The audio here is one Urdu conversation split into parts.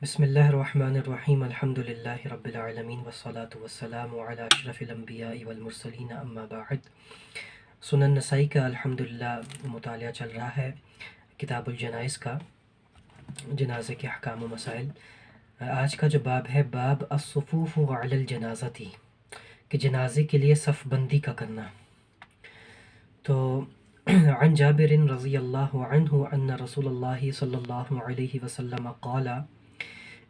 بسم اللہ الرحمن الرحیم الحمد للہ رب العالمین والصلاة والسلام علی اشرف الانبیاء والمرسلین اما بعد۔ سنن نسائی کا الحمدللہ مطالعہ چل رہا ہے، کتاب الجنائز کا، جنازے کے احکام و مسائل۔ آج کا جو باب ہے، باب الصفوف علی الجنازتی، کہ جنازے کے لیے صف بندی کا کرنا۔ تو عن جابر رضی اللہ عنہ ان رسول اللہ صلی اللہ علیہ وسلم قال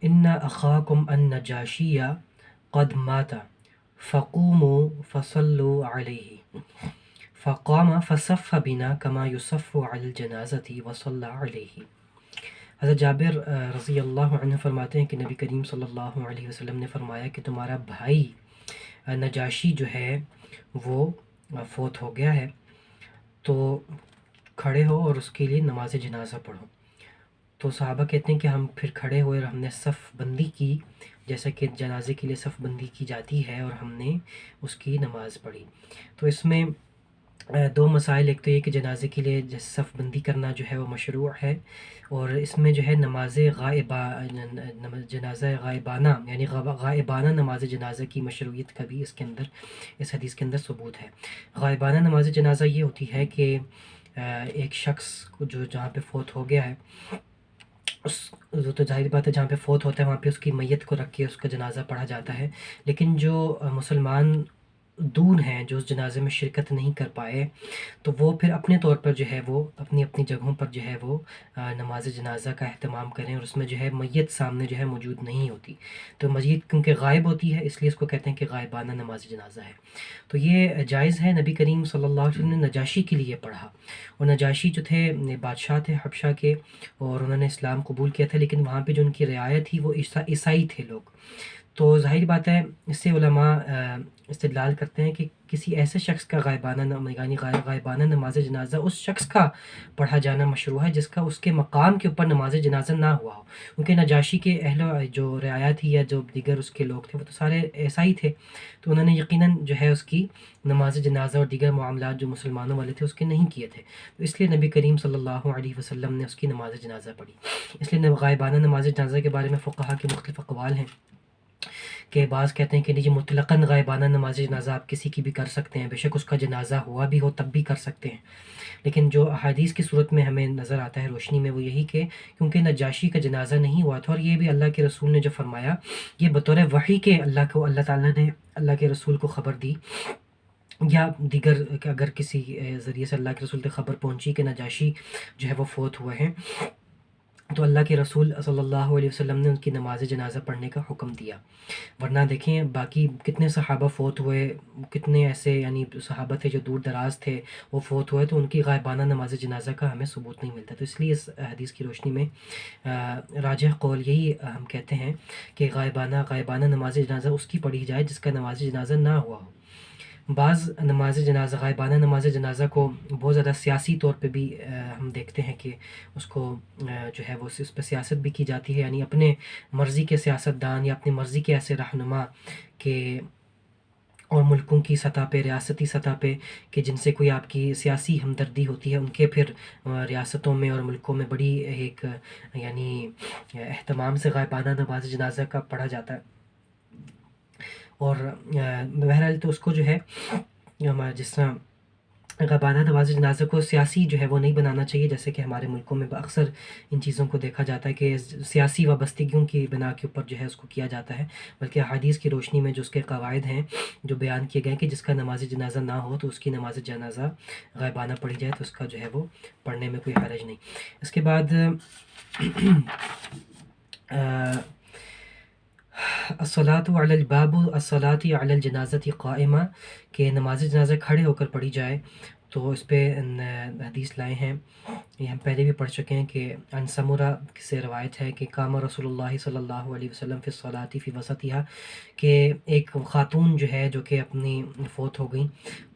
ان اخاکم النجاشی قد مات فقوموا فصلوا علیہ فقام فصف بنا کما یصف علی الجنازۃ وصلی علیہ۔ حضرت جابر رضی اللہ عنہ فرماتے ہیں کہ نبی کریم صلی اللہ علیہ وسلم نے فرمایا کہ تمہارا بھائی نجاشی جو ہے وہ فوت ہو گیا ہے، تو کھڑے ہو اور اس کے لیے نماز جنازہ پڑھو۔ تو صحابہ کہتے ہیں کہ ہم پھر کھڑے ہوئے اور ہم نے صف بندی کی، جیسا کہ جنازے کے لیے صف بندی کی جاتی ہے، اور ہم نے اس کی نماز پڑھی۔ تو اس میں دو مسائل، ایک تو یہ کہ جنازے کے لیے صف بندی کرنا جو ہے وہ مشروع ہے، اور اس میں جو ہے نماز جنازہ غائبانہ یعنی غائبانہ نماز جنازہ کی مشروعیت کا بھی اس حدیث کے اندر ثبوت ہے۔ غائبانہ نماز جنازہ یہ ہوتی ہے کہ ایک شخص کو جو جہاں پہ فوت ہو گیا ہے، تو ظاہر بات ہے جہاں پہ فوت ہوتا ہے وہاں پہ اس کی میت کو رکھ کے اس کا جنازہ پڑھا جاتا ہے، لیکن جو مسلمان دور ہیں، جو اس جنازے میں شرکت نہیں کر پائے، تو وہ پھر اپنے طور پر جو ہے وہ اپنی اپنی جگہوں پر جو ہے وہ نماز جنازہ کا اہتمام کریں، اور اس میں جو ہے میت سامنے جو ہے موجود نہیں ہوتی، تو میت کیونکہ غائب ہوتی ہے اس لیے اس کو کہتے ہیں کہ غائبانہ نماز جنازہ ہے۔ تو یہ جائز ہے، نبی کریم صلی اللہ علیہ وسلم نے نجاشی کے لیے پڑھا، اور نجاشی جو تھے بادشاہ تھے حبشہ کے، اور انہوں نے اسلام قبول کیا تھا، لیکن وہاں پہ جو ان کی رعایت تھی وہ عیسائی تھے لوگ۔ تو ظاہر بات ہے اس سے علماء استدلال کرتے ہیں کہ کسی ایسے شخص کا غائبانہ نماز جنازہ اس شخص کا پڑھا جانا مشروع ہے جس کا اس کے مقام کے اوپر نماز جنازہ نہ ہوا ہو، کیونکہ نجاشی کے جو رعایا تھی یا جو دیگر اس کے لوگ تھے وہ تو سارے عیسائی تھے، تو انہوں نے یقیناً جو ہے اس کی نماز جنازہ اور دیگر معاملات جو مسلمانوں والے تھے اس کے نہیں کیے تھے، تو اس لیے نبی کریم صلی اللہ علیہ وسلم نے اس کی نماز جنازہ پڑھی۔ اس لیے غائبانہ نماز جنازہ کے بارے میں فقہا کے مختلف اقوال ہیں، کہ بعض کہتے ہیں کہ نہیں، مطلقاً غائبانہ نماز جنازہ آپ کسی کی بھی کر سکتے ہیں، بے شک اس کا جنازہ ہوا بھی ہو تب بھی کر سکتے ہیں، لیکن جو احادیث کی صورت میں ہمیں نظر آتا ہے روشنی میں وہ یہی کہ کیونکہ نجاشی کا جنازہ نہیں ہوا تھا، اور یہ بھی اللہ کے رسول نے جو فرمایا یہ بطور وحی کے اللہ تعالیٰ نے اللہ کے رسول کو خبر دی، یا دیگر اگر کسی ذریعے سے اللہ کے رسول تک خبر پہنچی کہ نجاشی جو ہے وہ فوت ہوئے ہیں، تو اللہ کے رسول صلی اللہ علیہ وسلم نے ان کی نماز جنازہ پڑھنے کا حکم دیا۔ ورنہ دیکھیں باقی کتنے صحابہ فوت ہوئے، کتنے ایسے یعنی صحابہ تھے جو دور دراز تھے، وہ فوت ہوئے تو ان کی غائبانہ نماز جنازہ کا ہمیں ثبوت نہیں ملتا، تو اس لیے اس حدیث کی روشنی میں راجح قول یہی ہم کہتے ہیں کہ غائبانہ نماز جنازہ اس کی پڑھی جائے جس کا نماز جنازہ نہ ہوا ہو۔ بعض غائبانہ نماز جنازہ کو بہت زیادہ سیاسی طور پہ بھی ہم دیکھتے ہیں کہ اس کو جو ہے وہ اس پہ سیاست بھی کی جاتی ہے، یعنی اپنے مرضی کے سیاستدان یا اپنی مرضی کے ایسے رہنما کے، اور ملکوں کی سطح پہ، ریاستی سطح پہ، کہ جن سے کوئی آپ کی سیاسی ہمدردی ہوتی ہے، ان کے پھر ریاستوں میں اور ملکوں میں بڑی ایک یعنی اہتمام سے غائبانہ نماز جنازہ کا پڑھا جاتا ہے، اور بہرحال تو اس کو جو ہے جس طرح غائبانہ نماز جنازہ کو سیاسی جو ہے وہ نہیں بنانا چاہیے، جیسے کہ ہمارے ملکوں میں اکثر ان چیزوں کو دیکھا جاتا ہے کہ سیاسی وابستگیوں کی بنا کے اوپر جو ہے اس کو کیا جاتا ہے، بلکہ احادیث کی روشنی میں جو اس کے قواعد ہیں جو بیان کیے گئے کہ جس کا نماز جنازہ نہ ہو تو اس کی نماز جنازہ غائبانہ پڑھی جائے تو اس کا جو ہے وہ پڑھنے میں کوئی حرج نہیں۔ اس کے بعد الصلاۃ علی الباب الصلاۃ علی الجنازۃ قائمہ، کہ نماز جنازہ کھڑے ہو کر پڑھی جائے، تو اس پہ حدیث لائے ہیں، یہ ہم پہلے بھی پڑھ چکے ہیں کہ عن سمرہ سے روایت ہے کہ قام رسول اللہ صلی اللہ علیہ وسلم فی الصلاۃ فی وسطها، کہ ایک خاتون جو ہے جو کہ اپنی فوت ہو گئیں،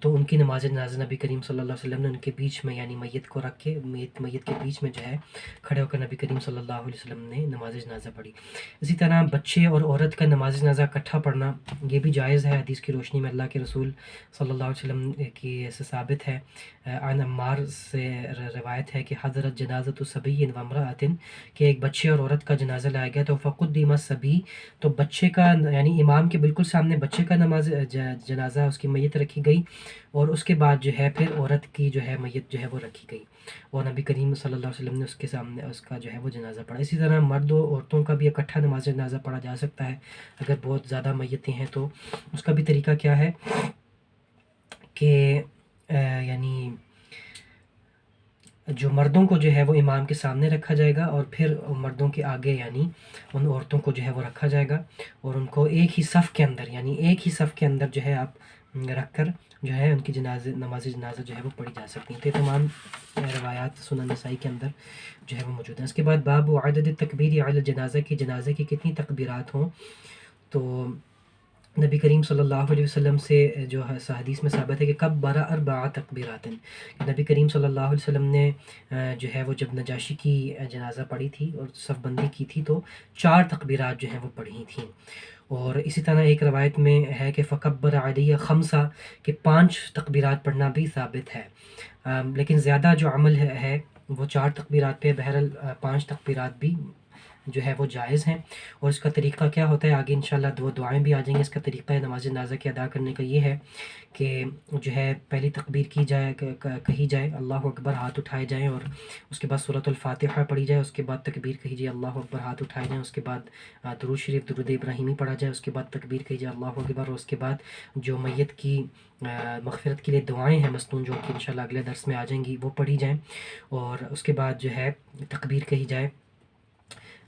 تو ان کی نماز جنازہ نبی کریم صلی اللہ علیہ وسلم نے ان کے بیچ میں یعنی میت کو رکھ کے میت کے بیچ میں جو ہے کھڑے ہو کر نبی کریم صلی اللہ علیہ وسلم نے نماز جنازہ پڑھی۔ اسی طرح بچے اور عورت کا نماز جنازہ اکٹھا پڑھنا یہ بھی جائز ہے، حدیث کی روشنی میں اللہ کے رسول صلی اللہ علیہ وسلم کی سے ثابت ہے، عن عمار سے روایت ہے کہ حضرت جنازۃ صبی و امرأۃ، کہ ایک بچے اور عورت کا جنازہ لایا گیا، تو فقدم الصبی، تو بچے کا یعنی امام کے بالکل سامنے بچے کا جنازہ اس کی میت رکھی گئی، اور اس کے بعد جو ہے پھر عورت کی جو ہے میت جو ہے وہ رکھی گئی، اور نبی کریم صلی اللہ علیہ وسلم نے اس کے سامنے اس کا جو ہے وہ جنازہ پڑھا۔ اسی طرح مرد و عورتوں کا بھی اکٹھا نماز جنازہ پڑھا جا سکتا ہے، اگر بہت زیادہ میتیں ہیں تو اس کا بھی طریقہ کیا ہے کہ یعنی جو مردوں کو جو ہے وہ امام کے سامنے رکھا جائے گا، اور پھر مردوں کے آگے یعنی ان عورتوں کو جو ہے وہ رکھا جائے گا، اور ان کو ایک ہی صف کے اندر، یعنی ایک ہی صف کے اندر جو ہے آپ رکھ کر جو ہے ان کی نماز جنازہ جو ہے وہ پڑھی جا سکتی ہیں۔ تو یہ تمام روایات سنن نسائی کے اندر جو ہے وہ موجود ہیں۔ اس کے بعد باب عدد تکبیر علی الجنازہ، کی جنازے کی کتنی تکبیرات ہوں، تو نبی کریم صلی اللہ علیہ وسلم سے جو حدیث میں ثابت ہے کہ کبر اربع تکبیرات، نبی کریم صلی اللہ علیہ وسلم نے جو ہے وہ جب نجاشی کی جنازہ پڑھی تھی اور صف بندی کی تھی تو 4 تکبیرات جو ہیں وہ پڑھی تھیں، اور اسی طرح ایک روایت میں ہے کہ فکبر علیہ خمسہ، کہ 5 تکبیرات پڑھنا بھی ثابت ہے، لیکن زیادہ جو عمل ہے وہ 4 تکبیرات پہ، بہرحال 5 تکبیرات بھی جو ہے وہ جائز ہیں۔ اور اس کا طریقہ کیا ہوتا ہے آگے انشاءاللہ 2 دعائیں بھی آ جائیں گے۔ اس کا طریقہ نماز جنازہ کے ادا کرنے کا یہ ہے کہ جو ہے پہلی تکبیر کی جائے، کہی جائے اللہ اکبر، ہاتھ اٹھائے جائیں، اور اس کے بعد سورۃ الفاتحہ پڑھی جائے، اس کے بعد تکبیر کہی جائے اللہ اکبر، ہاتھ اٹھائے جائیں، اس کے بعد درود شریف درود ابراہیمی پڑھا جائے، اس کے بعد تکبیر کہی جائے اللہ اکبر، اور اس کے بعد جو میت کی مغفرت کے لیے دعائیں ہیں مسنون، جو کہ انشاءاللہ اگلے درس میں آ جائیں گی، وہ پڑھی جائیں، اور اس کے بعد جو ہے تکبیر کہی جائے،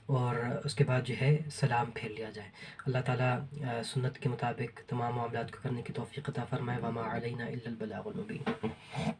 اور اس کے بعد جو ہے سلام پھیر لیا جائے۔ اللہ تعالیٰ سنت کے مطابق تمام معاملات کو کرنے کی توفیق عطا فرمائے۔ وما علینا الا البلاغ المبین۔